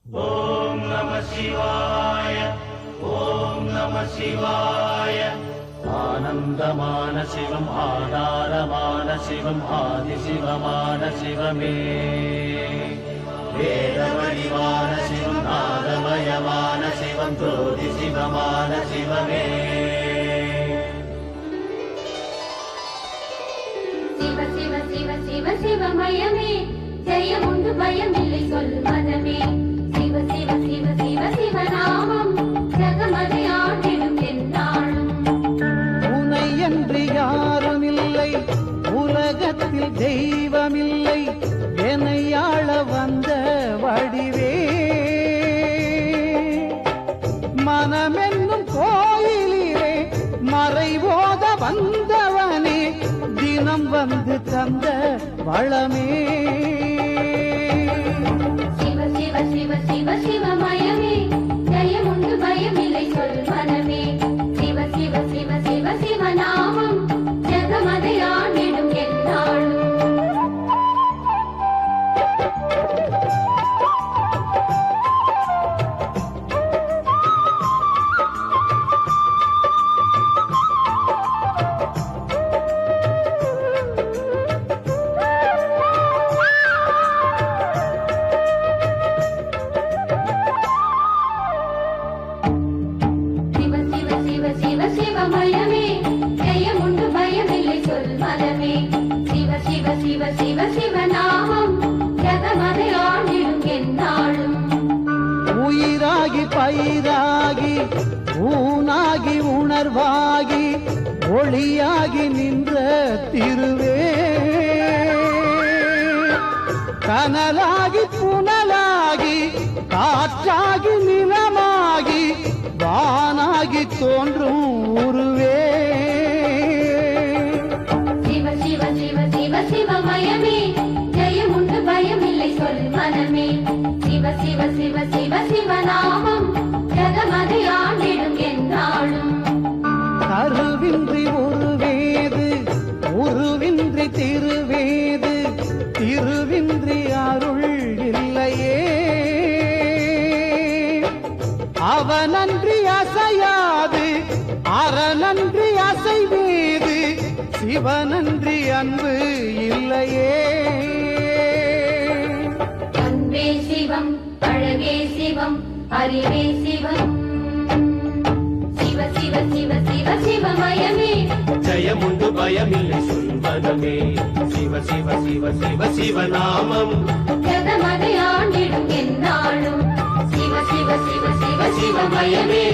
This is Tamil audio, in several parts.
ஓம் நம சிவாய. ஓம் நம சிவாய. ஆனந்தமான சிவம், ஆதாரமான சிவம், ஆதிசிவமான சிவமே. வேத வடிவான சிவம், நாதமயமான சிவம், ஜோதி சிவமான சிவமே. சிவ சிவ சிவ சிவ சிவமயமே, ஜெயமுண்டு பயமில்லை சொல் மதமே. சிவ சிவ சிவ சிவ சிவநாமம், ஜகமதை ஆண்டிடும் எந்நாளும். உனையன்றி யாரும் இல்லை, உலகத்தில் தெய்வமில்லை, என்னை ஆள வந்த வடிவே. மனமென்னும் கோயிலிலே மறைவோத வந்தவனே, தினம் வந்து தந்த வளமே. சிவ சிவ சிவ சிவ சிவமயமே, ஜெயமுண்டு பயமில்லை சொல் மனமே. சிவ சிவ சிவ சிவ சிவநாமம், ஜகமதை ஆண்டிடும் எந்நாளும். சிவமயமே, ஜெயமுண்டு பயமில்லை சொல் மனமே. சிவ சிவ சிவ சிவ சிவநாமம், ஜகமதை ஆண்டிடும் எந்நாளும். உயிராகி பயிராகி ஊனாகி உணர்வாகி ஒளியாகி நின்ற திருவே. கனலாகி புனலாகி காற்றாகி நிலமாகி வானாகி தோன்றும் உருவே. சிவ சிவ சிவ சிவ சிவமயமே, ஜெயமுண்டு பயமில்லை சொல் மனமே. சிவ சிவ சிவ சிவ சிவநாமம், ஜகமதை ஆண்டிடும் எந்நாளும். கருவின்றி உருவேது, உருவின்றி திருவேது, திருவின்றி அருள் இல்லையே. அவனன்றி அசையாது, அறனன்றி அசைவேது, சிவனன்றி அன்பு இல்லையே. அன்பே சிவம், அழகே சிவம், அறிவே சிவம். சிவ சிவ சிவ சிவ சிவமயமே, ஜெயமுண்டு பயமில்லை சொல்வதமே. சிவ சிவ சிவ சிவ சிவநாமம், ஜகமதை ஆண்டிடும் எந்நாளும். சிவ சிவ சிவ சிவ சிவமயமே,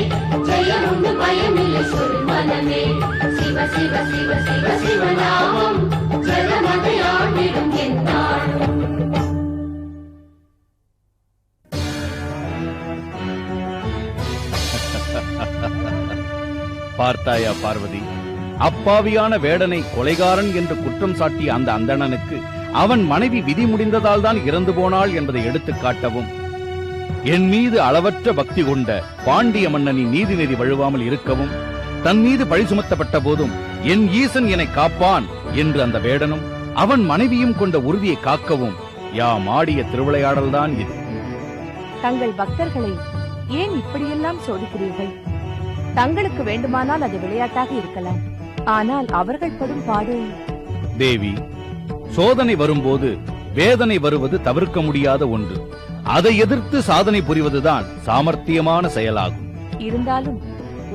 ஜெயமுண்டு பயமில்லை சொல் மனமே. சிவ சிவ சிவ சிவ சிவநாமம், ஜகமதை ஆண்டிடும் எந்நாளும். பார்த்தாயா பார்வதி, அப்பாவியான வேடனை கொலைகாரன் என்று குற்றம் சாட்டிய அந்த அந்தணனுக்கு அவன் மனைவி விதி முடிந்ததால் தான் இறந்து போனாள் என்பதை எடுத்துக் காட்டவும், என் மீது அளவற்ற பக்தி கொண்ட பாண்டிய மன்னனின் நீதிநெறி வழுவாமல் இருக்கவும், தன் மீது பழி சுமத்தப்பட்ட போதும் என் ஈசன் என்னை காப்பான் என்று அந்த வேடனும் அவன் மனைவியும் கொண்ட உறுதியை காக்கவும் யாம் ஆடிய திருவிளையாடல்தான் இது. தங்கள் பக்தர்களை ஏன் இப்படியெல்லாம் சோதிக்கிறீர்கள்? தங்களுக்கு வேண்டுமானால் அது விளையாட்டாக இருக்கலாம், ஆனால் அவர்கள் படும் பாடு. தேவி, சோதனை வரும்போது வேதனை வருவது தவிர்க்க முடியாத ஒன்று. அதை எதிர்த்து சாதனை புரிவதுதான் சாமர்த்தியமான செயலாகும். இருந்தாலும்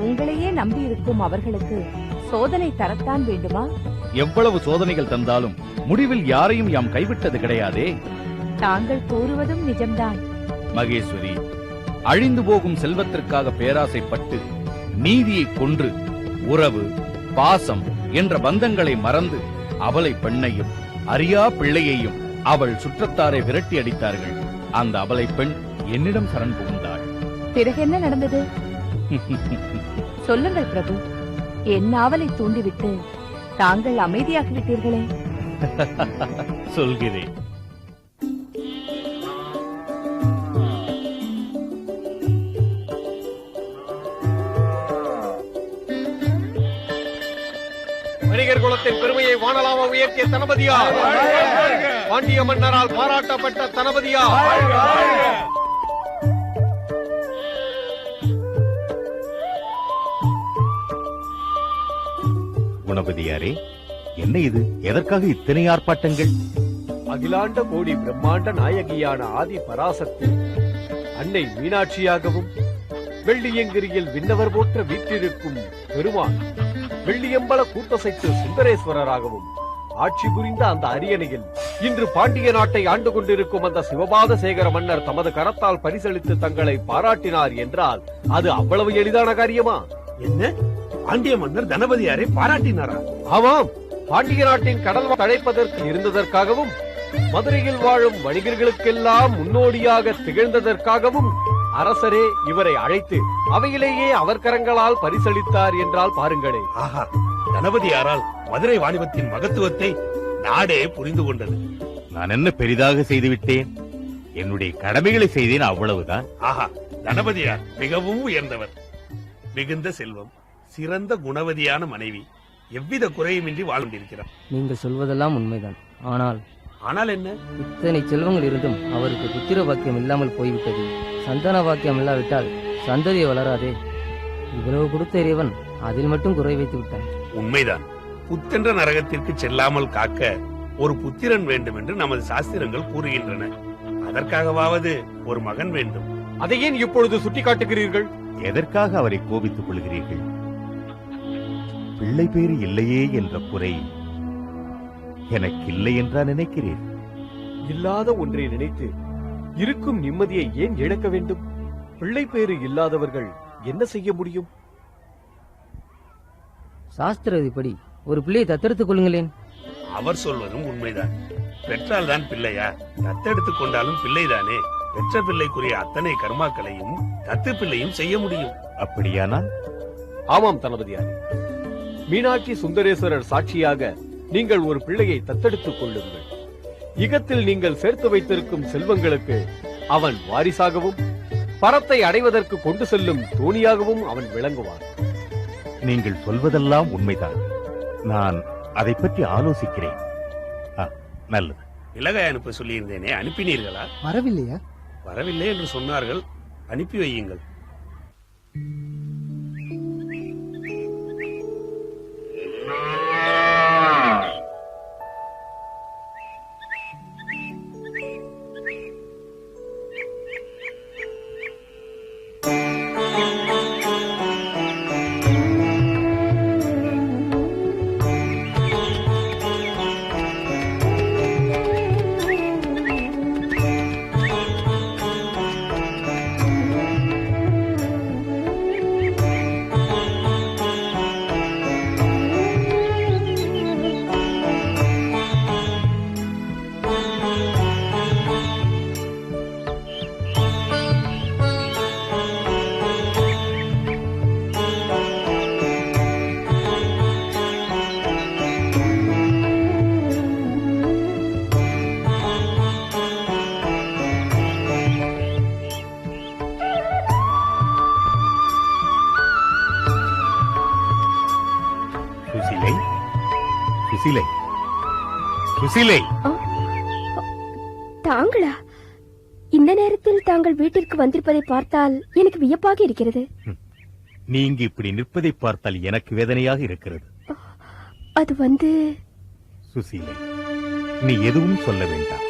உங்களையே நம்பியிருக்கும் அவர்களுக்கு சோதனை தரத்தான் வேண்டுமா? எவ்வளவு சோதனைகள் தந்தாலும் முடிவில் யாரையும் யாம் கைவிட்டது கிடையாதே. தாங்கள் கூறுவதும் நிஜம்தான். மகேஸ்வரி, அழிந்து போகும் செல்வத்திற்காக பேராசைப்பட்டு நீதியை கொன்று உறவு பாசம் என்ற பந்தங்களை மறந்து அவளை பெண்ணையும் அறியா பிள்ளையையும் அவள் சுற்றத்தாரை விரட்டி அடித்தார்கள். அந்த அபலை பெண் என்னிடம் சரண் புகுந்தாள். பிறகு என்ன நடந்தது? சொல்லுங்கள் பிரபு. என் ஆவலை தூண்டிவிட்டு தாங்கள் அமைதியாகிவிட்டீர்களே. சொல்கிறேன். வணிகர் குலத்தின் பெருமையை வானலாம உயர்த்திய தனபதியார், பாண்டிய மன்னரால் பாராட்டப்பட்ட தனபதியார், குணபதியாரே, என்ன இது? எதற்காக இத்தனை ஆர்ப்பாட்டங்கள்? அகிலாண்ட கோடி பிரம்மாண்ட நாயகியான ஆதி பராசக்தி அன்னை மீனாட்சியாகவும், வெள்ளியங்கிரியில் விண்ணவர் போற்ற வீற்றிருக்கும் பெருமான் வெள்ளியம்பல கூத்தசைத்து சுந்தரேஸ்வரராகவும் ஆட்சி புரிந்த அந்த அரியணையில் இன்று பாண்டிய நாட்டை ஆண்டு கொண்டிருக்கும் அந்த சிவபாத சேகர மன்னர் தமது கரத்தால் பரிசளித்து தங்களை பாராட்டினார் என்றால் அது அவ்வளவு எளிதான காரியமா? என்ன, பாண்டிய மன்னர் தனபதியாரை பாராட்டினாரா? ஆமாம், பாண்டிய நாட்டின் கடல் தழைப்பதற்கு இருந்ததற்காகவும், மதுரையில் வாழும் வணிகர்களுக்கெல்லாம் முன்னோடியாக திகழ்ந்ததற்காகவும் அரசரே இவரை அழைத்து அவையிலேயே அவர் கரங்களால் பரிசளித்தார் என்றால் பாருங்களே. ஆஹா, தனபதியாரால் மதுரை வாணிபத்தின் மகத்துவத்தை நாடே புரிந்து கொண்டது. நான் என்ன பெரிதாக செய்துவிட்டேன்? என்னுடைய கடமைகளை செய்தேன், அவ்வளவுதான். ஆஹா, தனபதியார் மிகவும் உயர்ந்தவர். மிகுந்த செல்வம், சிறந்த குணவதியான மனைவி, எவ்வித குறையுமின்றி வாழ்ந்திருக்கிறார். நீங்கள் சொல்வதெல்லாம் உண்மைதான். ஆனால் என்ன? இத்தனை செல்வங்கள் இருந்தும் அவருக்கு புத்திர பாக்கியம் இல்லாமல் போய்விட்டது. சந்தான பாக்கியம் இல்லாவிட்டால் சந்ததியை வளராதே. இவ்வளவு கொடுத்த இறைவன் அதில் மட்டும் குறை வைத்து விட்டான். உண்மைதான். புத்தென்ற நரகத்திற்கு செல்லாமல் காக்க ஒரு புத்திரன் வேண்டும் என்று நமது சாஸ்திரங்கள் கூறுகின்றன. அதற்காகவாவது ஒரு மகன் வேண்டும். அதை ஏன் இப்பொழுது சுட்டிக்காட்டுகிறீர்கள்? எதற்காக அவரை கோபித்துக் கொள்கிறீர்கள்? பிள்ளை பேறு இல்லையே என்ற குறை எனக்கு இல்லை என்றா நினைக்கிறேன்? இல்லாத ஒன்றை நினைத்து இருக்கும் நிம்மதியை ஏன் இழக்க வேண்டும்? பிள்ளை பேறு இல்லாதவர்கள் என்ன செய்ய முடியும்? சாஸ்திர விதிப்படி ஒரு பிள்ளையை தத்தெடுத்துக் கொள்ளுங்களேன். அவர் சொல்வதும் உண்மைதான். பெற்றால் தான் பிள்ளையா? தத்தெடுத்துக் கொண்டாலும் பிள்ளைதானே. பெற்ற பிள்ளைக்குரிய அத்தனை கர்மாக்களையும் தத்து பிள்ளையும் செய்ய முடியும். அப்படியானால்? ஆமாம் தளபதியார், மீனாட்சி சுந்தரேஸ்வரர் சாட்சியாக நீங்கள் ஒரு பிள்ளையை தத்தெடுத்துக் கொள்ளுங்கள். இகத்தில் நீங்கள் சேர்த்து வைத்திருக்கும் செல்வங்களுக்கு அவன் வாரிசாகவும், பரத்தை அடைவதற்கு கொண்டு செல்லும் தோணியாகவும் அவன் விளங்குவான். நீங்கள் சொல்வதெல்லாம் உண்மைதான். நான் அதை பற்றி ஆலோசிக்கிறேன். நல்லது. விலகை அனுப்ப சொல்லியிருந்தேனே, அனுப்பினீர்களா? வரவில்லையா? வரவில்லை என்று சொன்னார்கள். அனுப்பி வையுங்கள். சுசிலை, சுசிலை, தாங்களா? இந்த நேரத்தில் தாங்கள் வீட்டிற்கு வந்திருப்பதை பார்த்தால் எனக்கு வியப்பாக இருக்கிறது. நீ இங்கு இப்படி நிற்பதை பார்த்தால் எனக்கு வேதனையாக இருக்கிறது. அது சுசிலை, நீ எதுவும் சொல்ல வேண்டாம்.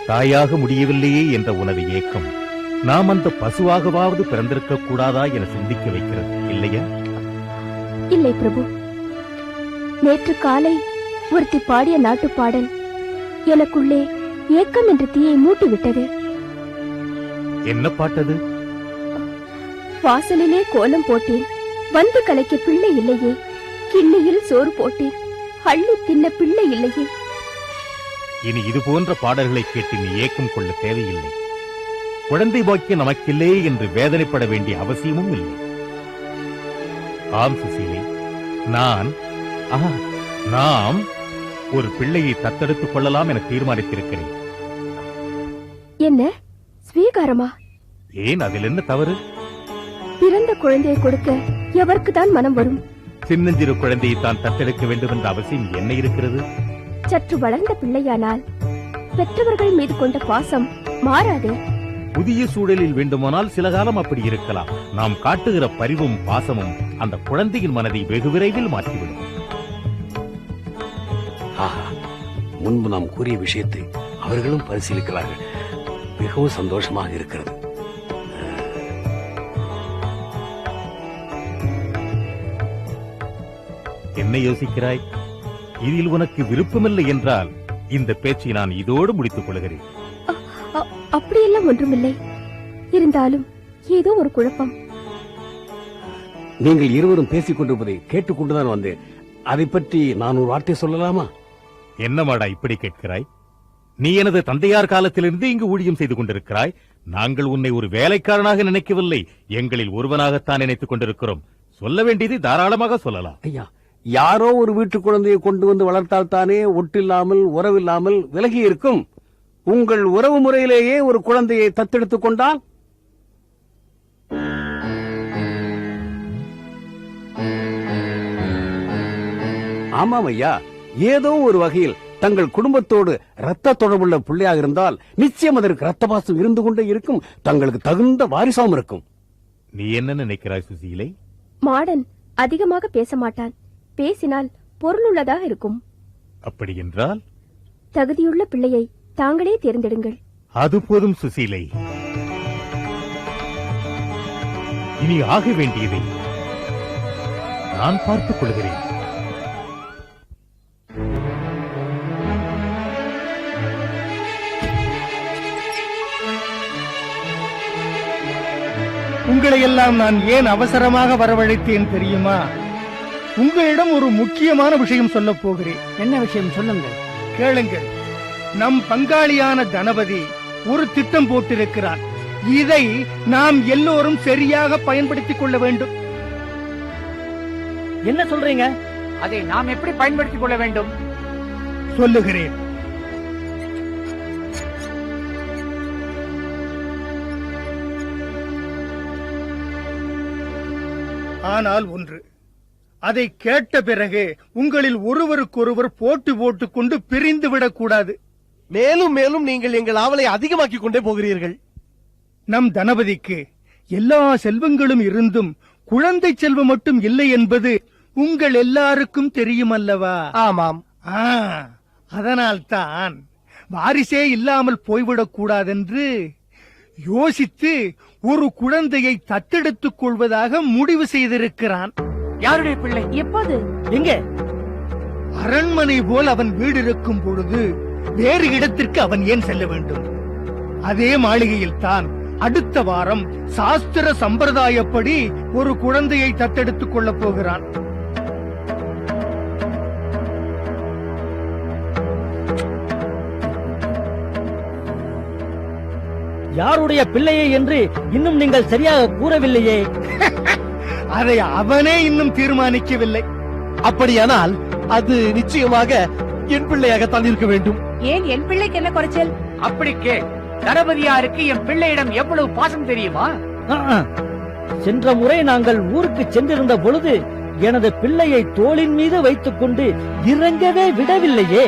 தாயாக முடியவில்லையே என்ற உனது ஏக்கம் நாம் அந்த பசுவாகவாவது பிறந்திருக்க கூடாதா என சிந்திக்க வைக்கிறது, இல்லையா? இல்லை பிரபு, நேற்று காலை ஒருத்தி பாடிய நாட்டுப்பாடல் எனக்குள்ளே ஏக்கம் என்ற தீயை மூட்டிவிட்டது. என்ன பாட்டது? வாசலிலே கோலம் போட்டேன், வந்து கலைக்க பிள்ளை இல்லையே. கிண்ணியில் சோறு போட்டேன், அள்ளி தின்ன பிள்ளை இல்லையே. இனி இது போன்ற பாடல்களை கேட்டு நீ ஏக்கம் கொள்ள தேவையில்லை. குழந்தை பாக்கியம் நமக்கில்லையே என்று வேதனைப்பட வேண்டிய அவசியமும் இல்லை. ஆம் சுசீலை, நாம் ஒரு பிள்ளையை தத்தெடுத்துக் கொள்ளலாம் என தீர்மானித்திருக்கிறேன். என்ன ஸ்வீகாரமா? ஏன், அதில் என்ன தவறு? பிறந்த குழந்தையை கொடுக்க எவருக்கு தான் மனம் வரும்? சின்னஞ்சிறு குழந்தையை தான் தத்தெடுக்க வேண்டும் என்ற அவசியம் என்ன இருக்கிறது? சற்று வளர்ந்த பிள்ளையானால் பெற்றவர்கள் மீது கொண்ட பாசம் மாறாதே. புதிய சூழலில் வேண்டுமானால் சில காலம் அப்படி இருக்கலாம். நாம் காட்டுகிற பரிவும் பாசமும் அந்த குழந்தையின் மனதை வெகு விரைவில் மாற்றிவிடும். ஆஹா, முன்பு நாம் கூறிய விஷயத்தை அவர்களும் பரிசீலிக்கிறார்கள். மிகவும் சந்தோஷமாக இருக்கிறது. என்ன யோசிக்கிறாய்? இதில் உனக்கு விருப்பமில்லை என்றால் இந்த பேச்சை நான் இதோடு முடித்துக் கொள்கிறேன். அப்படியெல்லாம் ஒன்றுமில்லை. இருந்தாலும் ஏதோ ஒரு குழப்பம். நீங்கள் இருவரும் பேசிக் கொண்டிருப்பதை கேட்டுக்கொண்டுதான் வந்தேன். அதை பற்றி நான் ஒரு வார்த்தை சொல்லலாமா? என்னமாடா இப்படி கேட்கிறாய்? நீ எனது தந்தையார் காலத்திலிருந்து இங்கு ஊழியம் செய்து கொண்டிருக்கிறாய். நாங்கள் உன்னை ஒரு வேலைக்காரனாக நினைக்கவில்லை, எங்களில் ஒருவனாகத்தான் நினைத்துக் கொண்டிருக்கிறோம். சொல்ல வேண்டியதை தாராளமாக சொல்லலாம். ஐயா, யாரோ ஒரு வீட்டு குழந்தையை கொண்டு வந்து வளர்த்தால் தானே ஒட்டில்லாமல் உறவில்லாமல் விலகி இருக்கும். உங்கள் உறவு முறையிலேயே ஒரு குழந்தையை தத்தெடுத்துக் கொண்டால் ஆமாம் ஐயா, ஏதோ ஒரு வகையில் தங்கள் குடும்பத்தோடு ரத்த தொடர்புள்ள பிள்ளையாக இருந்தால் நிச்சயம் அதற்கு ரத்த பாசம் இருந்து கொண்டே இருக்கும். தங்களுக்கு தகுந்த வாரிசாவும் இருக்கும். நீ என்ன நினைக்கிறாய் சுசீலை? மாடன் அதிகமாக பேச மாட்டான். பேசினால் பொருளுள்ளதாக இருக்கும். அப்படி என்றால் தகுதியுள்ள பிள்ளையை தாங்களே தேர்ந்தெடுங்கள். அது போதும் சுசீலை. இனி ஆக வேண்டியதை நான் பார்த்துக் கொள்கிறேன். உங்களை எல்லாம் நான் ஏன் அவசரமாக வரவழைத்தேன் தெரியுமா? உங்களிடம் ஒரு முக்கியமான விஷயம் சொல்லப் போகிறேன். என்ன விஷயம் சொல்லுங்கள். கேளுங்கள். நம் பங்காளியான தனபதி ஒரு திட்டம் போட்டிருக்கிறார். இதை நாம் எல்லோரும் சரியாக பயன்படுத்திக் கொள்ள வேண்டும். என்ன சொல்றீங்க? அதை நாம் எப்படி பயன்படுத்திக் கொள்ள வேண்டும்? சொல்லுகிறேன். ஆனால் ஒன்று, அதை கேட்ட பிறகு உங்களில் ஒருவருக்கொருவர் போட்டு போட்டுக் கொண்டு பிரிந்து விடக்கூடாது. மேலும் மேலும் நீங்கள் எங்கள் ஆவலை அதிகமாக்கிக் கொண்டே போகிறீர்கள். நம் தனபதிக்கு எல்லா செல்வங்களும் இருந்தும் குழந்தை செல்வம் மட்டும் இல்லை என்பது உங்கள் எல்லாருக்கும் தெரியும் அல்லவா? ஆமாம். அதனால்தான் வாரிசே இல்லாமல் போய்விடக் கூடாதென்று யோசித்து ஒரு குழந்தையை தத்தெடுத்துக் கொள்வதாக முடிவு செய்திருக்கிறான். யாருடைய பிள்ளை? எப்போது? எங்கே? அரண்மனை போல் அவன் வீடு இருக்கும் பொழுது வேறு இடத்திற்கு அவன் ஏன் செல்ல வேண்டும்? அதே மாளிகையில் தான் அடுத்த வாரம் சாஸ்திர சம்பிரதாயப்படி ஒரு குழந்தையை தத்தெடுத்துக் கொள்ளப் போகிறான். யாருடைய பிள்ளையை என்று இன்னும் நீங்கள் சரியாக கூறவில்லையே. அதை அவனே இன்னும் தீர்மானிக்கவில்லை. அப்படியானால் அது நிச்சயமாக என் பிள்ளையாகத்தான் இருக்க வேண்டும். ஏன் என் பிள்ளைக்கு என்ன குறைச்சல்? அப்படிக்கே தளபதியாருக்கு என் பிள்ளையிடம் எவ்வளவு பாசம் தெரியுமா? சென்ற முறை நாங்கள் ஊருக்கு சென்றிருந்த பொழுது எனது பிள்ளையை தோளின் மீது வைத்துக் கொண்டு இறங்கவே விடவில்லையே.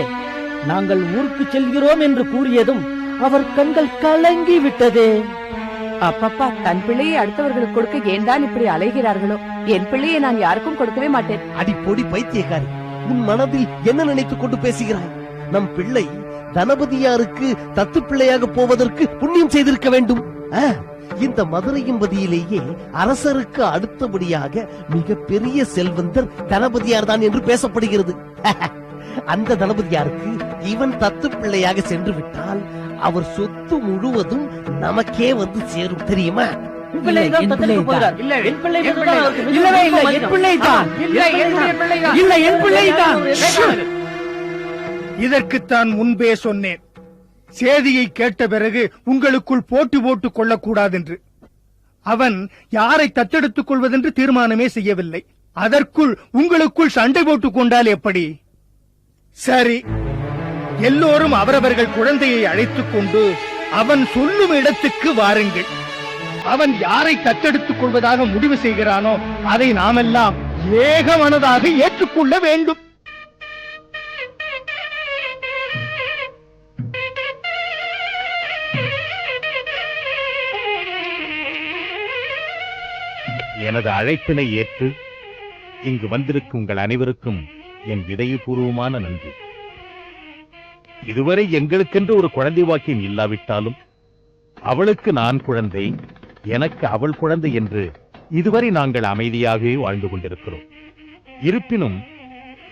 நாங்கள் ஊருக்கு செல்கிறோம் என்று கூறியதும் அவர் கண்கள் கலங்கி விட்டதே. அப்பப்பா, தன் பிள்ளையை அடுத்தவர்களுக்கு கொடுக்க ஏன் தான் இப்படி அலைகிறார்களோ? என் பிள்ளையை நான் யாருக்கும் கொடுக்கவே மாட்டேன். அடிப்பொடி பைத்தியக்காரி, உன் மனதில் என்ன நினைத்துக் கொண்டு பேசுகிறாய்? நம் பிள்ளை தனபதியாருக்கு தத்து பிள்ளையாக போவதற்கு புண்ணியம் செய்திருக்க வேண்டும். இந்த மதுரையம்பதியிலேயே அரசருக்கு அடுத்தபடியாக மிக பெரிய செல்வந்தர் தனபதியார் தான் என்று பேசப்படுகிறது. அந்த தனபதியாருக்கு இவன் தத்து பிள்ளையாக சென்று விட்டால் அவர் சொத்து முழுவதும் நமக்கே வந்து சேரும், தெரியுமா? இதற்குத்தான் முன்பே சொன்னேன். சேதியை கேட்ட பிறகு உங்களுக்குள் போட்டி போட்டுக் கொள்ளக்கூடாது என்று. அவன் யாரை தத்தெடுத்துக் கொள்வதென்று தீர்மானமே செய்யவில்லை. அதற்குள் உங்களுக்குள் சண்டை போட்டுக் கொண்டால் எப்படி? சரி, எல்லோரும் அவரவர்கள் குழந்தையை அழைத்துக் கொண்டு அவன் சொல்லும் இடத்துக்கு வாருங்கள். அவன் யாரை தத்தெடுத்துக் கொள்வதாக முடிவு செய்கிறானோ அதை நாமெல்லாம் ஏகமனதாக ஏற்றுக்கொள்ள வேண்டும். எனது அழைப்பினை ஏற்று இங்கு வந்திருக்கும் உங்கள் அனைவருக்கும் என் இதயபூர்வமான நன்றி. இதுவரை எங்களுக்கென்று ஒரு குழந்தை வாக்கியம் இல்லாவிட்டாலும் அவளுக்கு நான் குழந்தை, எனக்கு அவள் குழந்தை என்று இதுவரை நாங்கள் அமைதியாகவே வாழ்ந்து கொண்டிருக்கிறோம். இருப்பினும்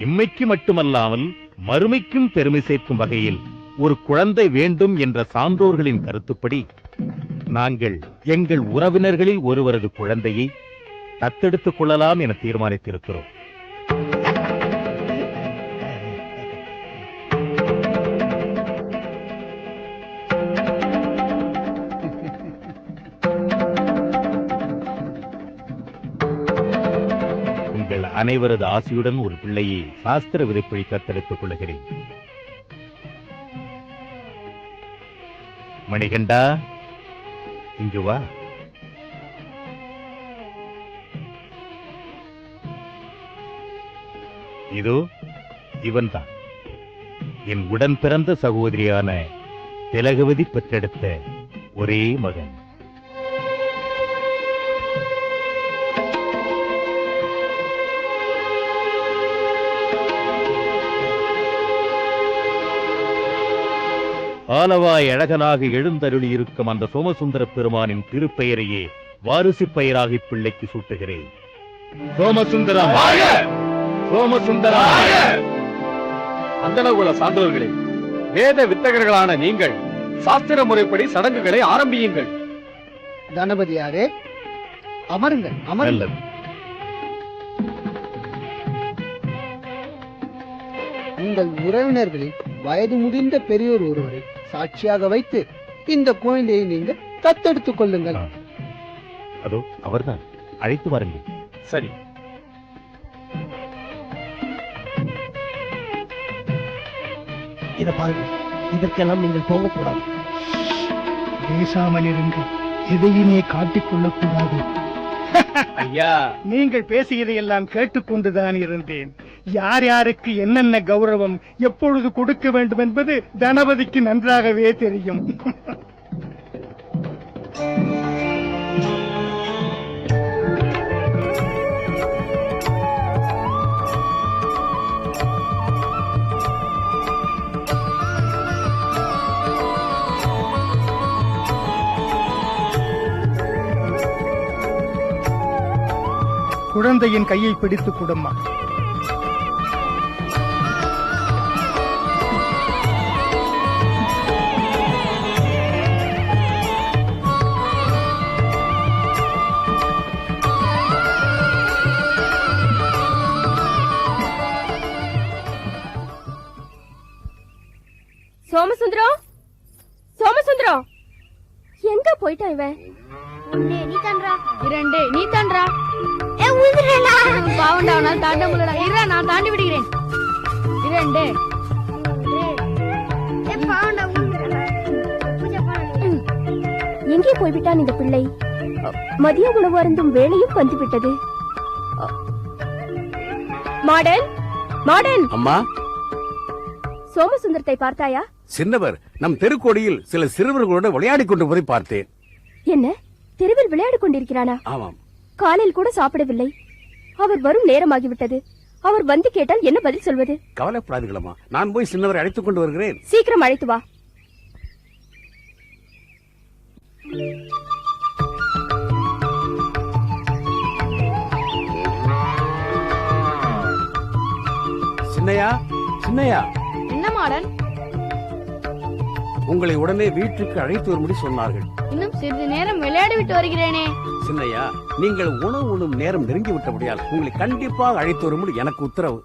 இம்மைக்கு மட்டுமல்லாமல் மறுமைக்கும் பெருமை சேர்க்கும் வகையில் ஒரு குழந்தை வேண்டும் என்ற சான்றோர்களின் கருத்துப்படி நாங்கள் எங்கள் உறவினர்களில் ஒருவரது குழந்தையை தத்தெடுத்துக் கொள்ளலாம் என தீர்மானித்திருக்கிறோம். உங்கள் அனைவரது ஆசையுடன் ஒரு பிள்ளையை சாஸ்திர விதிப்படி தத்தெடுத்துக் கொள்கிறேன். மணிகண்டா, இங்கு வா. இதோ இவன்தான் என் உடன் பிறந்த சகோதரியான திலகவதி பெற்றெடுத்த ஒரே மகன். ஆலவாய் அழகனாக எழுந்தருளியிருக்கும் அந்த சோமசுந்தர பெருமானின் திருப்பெயரையே வாரிசு பெயராக பிள்ளைக்கு சூட்டுகிறேன். சோமசுந்தரம், சோமசுந்தரம். அந்தணகுல சான்றோர்களே, வேத வித்தகர்களான நீங்கள் சாஸ்திர முறைப்படி சடங்குகளை ஆரம்பியுங்கள். தனபதியாரே, அமருங்கள், நல்லது. உங்கள் உறவினர்களில் வயது முதிர்ந்த பெரியோர் ஒருவரை சாட்சியாக வைத்து இந்த குழந்தையை நீங்கள் தத்தெடுத்துக் கொள்ளுங்கள். அதோ அவர்தான், அழைத்து வாருங்கள். சரி. இதை பாருங்க, இதற்கெல்லாம் நீங்கள் போகக்கூடாது. பேசாமல் இருங்கள், எதையுமே காட்டிக்கொள்ளக் கூடாது. ஐயா, நீங்கள் பேசியதையெல்லாம் கேட்டுக்கொண்டுதான் இருந்தேன். யார் யாருக்கு என்னென்ன கௌரவம் எப்பொழுது கொடுக்க வேண்டும் என்பது தனபதிக்கு நன்றாகவே தெரியும். குழந்தையின் கையை பிடித்து கொடும்மா. சோமசுந்தரம், சோமசுந்தரம், எங்க போயிட்டான் இவன்? நீ தன்றா இரண்டு நீ தான்றா. பாவண்டா, நான் தாண்ட முடியல. இருடா, நான் தாண்டி விடுகிறேன். இரண்டு எங்கே போய்விட்டான் இந்த பிள்ளை? மதிய உணவு அருந்தும் வேளையும் வந்துவிட்டது. மாடன், மாடன். அம்மா, சோமசுந்தரத்தை பார்த்தாயா? சின்னவர் நம் தெருக்கோடியில் சில சிறுவர்களோடு விளையாடிக் கொண்டு போதை பார்த்தேன். என்ன, தெருவில் விளையாடிக் கொண்டிருக்கிறானா? ஆமாம். காலையில் கூட சாப்பிடவில்லை. அவர் வரும் நேரமாகிவிட்டது. அவர் வந்து கேட்டால் என்ன பதில் சொல்வது? கவலைப்படாதீங்களம்மா, நான் போய் சின்னவரை அழைத்துக் கொண்டு வருகிறேன். சீக்கிரம் அழைத்து வா. சின்னையா, சின்னையா, என்ன மாடன்? உங்களை உடனே வீட்டுக்கு அழைத்து வரும்படி சொன்னார்கள். இன்னும் சிறிது நேரம் விளையாடி விட்டு வருகிறேனே. சின்னையா, நீங்கள் உணவு உண்ணும் நேரம் நெருங்கி விட்டபடியால் உங்களை கண்டிப்பாக அழைத்து வரும்படி எனக்கு உத்தரவு.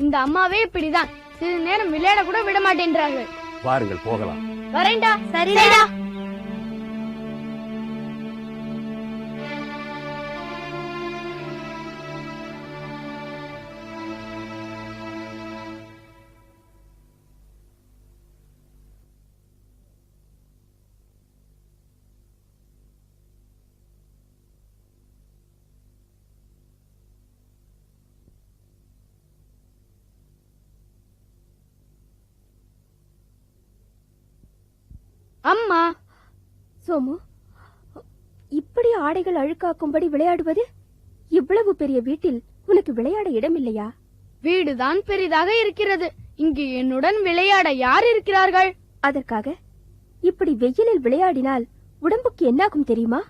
இந்த அம்மாவே இப்படிதான், சிறிது நேரம் விளையாட கூட விட மாட்டேன்றார்கள். வாருங்கள், போகலாம். வரேன்டா. சரிடா. அம்மா. சோமு, இப்படி ஆடைகள் அழுக்காக்கும்படி விளையாடுவது? இவ்வளவு பெரிய வீட்டில் உனக்கு விளையாட இடம் இல்லையா? வீடுதான் பெரிதாக இருக்கிறது. இங்கு என்னுடன் விளையாட யார் இருக்கிறார்கள்? அதற்காக இப்படி வெயிலில் விளையாடினால் உடம்புக்கு என்னாகும் தெரியுமா?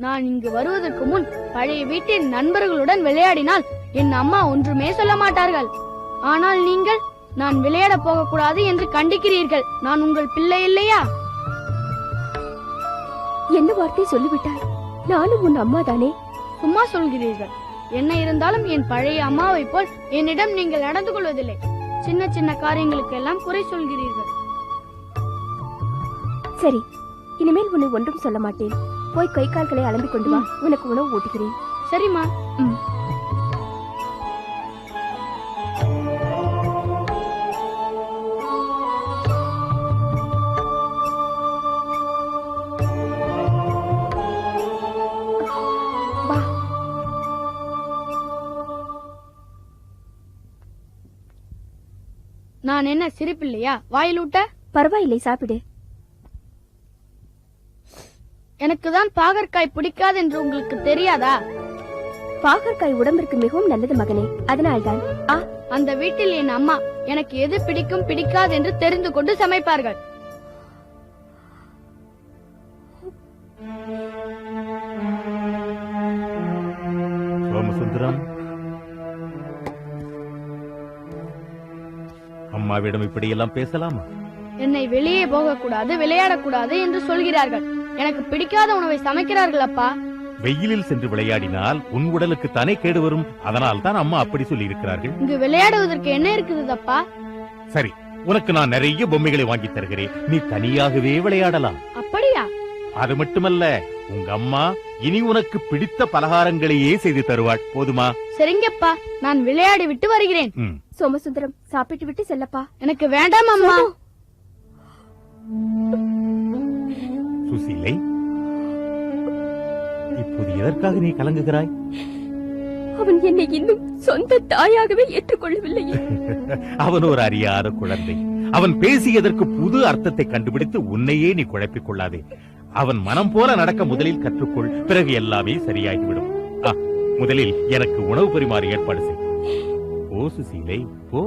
நான் இங்கு வருவதற்கு முன் பழைய வீட்டின் நண்பர்களுடன் விளையாடினால் என் அம்மா ஒன்றுமே சொல்ல மாட்டார்கள். ஆனால் நீங்கள் நான் விளையாட போகக்கூடாது என்று கண்டிக்கிறீர்கள். நான் உங்கள் பிள்ளை இல்லையா? என்ன வார்த்தை சொல்லிவிட்டாய்? நானும் உன் அம்மா தானே. சும்மா சொல்கிறீர்கள். என்ன இருந்தாலும் என் பழைய அம்மாவை போல் என்னிடம் நீங்கள் நடந்து கொள்வதில்லை. சின்ன சின்ன காரியங்களுக்கு எல்லாம் குறை சொல்கிறீர்கள். சரி, இனிமேல் உன்னை ஒன்றும் சொல்ல மாட்டேன். போய் கை கால்களை அலம்பிக் கொண்டு வா, உனக்கு உணவு ஊட்டுகிறேன். சரிம்மா. வா. நான் என்ன சிரிப்பில்லையா வாயிலூட்ட? பரவாயில்லை, சாப்பிடு. எனக்கு தான் பாகற்காய் பிடிக்காது என்று உங்களுக்கு தெரியாதா? பாகற்காய் உடம்பிற்கு மிகவும் நல்லது மகனே, அதனால்தான். அந்த வீட்டில் என் அம்மா எனக்கு எது பிடிக்கும் பிடிக்காது என்று தெரிந்து கொண்டு சமைப்பார்கள். சோமசுந்தரம், அம்மாவிடம் இப்படியெல்லாம் பேசலாமா? என்னை வெளியே போகக்கூடாது, விளையாடக்கூடாது என்று சொல்கிறார்கள். எனக்கு பிடிக்காத உணவை சமைக்கிறார்கள் அப்பா. வெயிலில் சென்று விளையாடினால் உன் உடலுக்கு தானே கேடு வரும். அதனால் தான் அம்மா அப்படி சொல்லி இருக்கிறார்கள். இங்கு விளையாடுவதற்கு என்ன இருக்குது அப்பா? சரி, உனக்கு நான் நிறைய பொம்மைகளை வாங்கி தருகிறேன். நீ தனியாகவே விளையாடலாம். அப்படியா? அது மட்டுமல்ல, உங்க அம்மா இனி உனக்கு பிடித்த பலகாரங்களையே செய்து தருவாள். போதுமா? சரிங்கப்பா, நான் விளையாடி விட்டு வருகிறேன். சோமசுந்தரம், சாப்பிட்டு விட்டு செல்லப்பா. எனக்கு வேண்டாம் அம்மா. சுசீலை, இப்போது எதற்காக நீ கலங்குகிறாய்? அவன் என்னை இன்னும் சொந்த தாயாகவே ஏற்றுக்கொள்ளவில்லையே. அவன் ஒரு அறியாத குழந்தை. அவன் பேசியதற்கு புது அர்த்தத்தை கண்டுபிடித்து உன்னையே நீ குழப்பிக் கொள்ளாதே. அவன் மனம் போல நடக்க முதலில் கற்றுக்கொள், பிறகு எல்லாமே சரியாகிவிடும். முதலில் எனக்கு உணவு பரிமாறி ஏற்பாடு செய். போ சுசீலை, போ.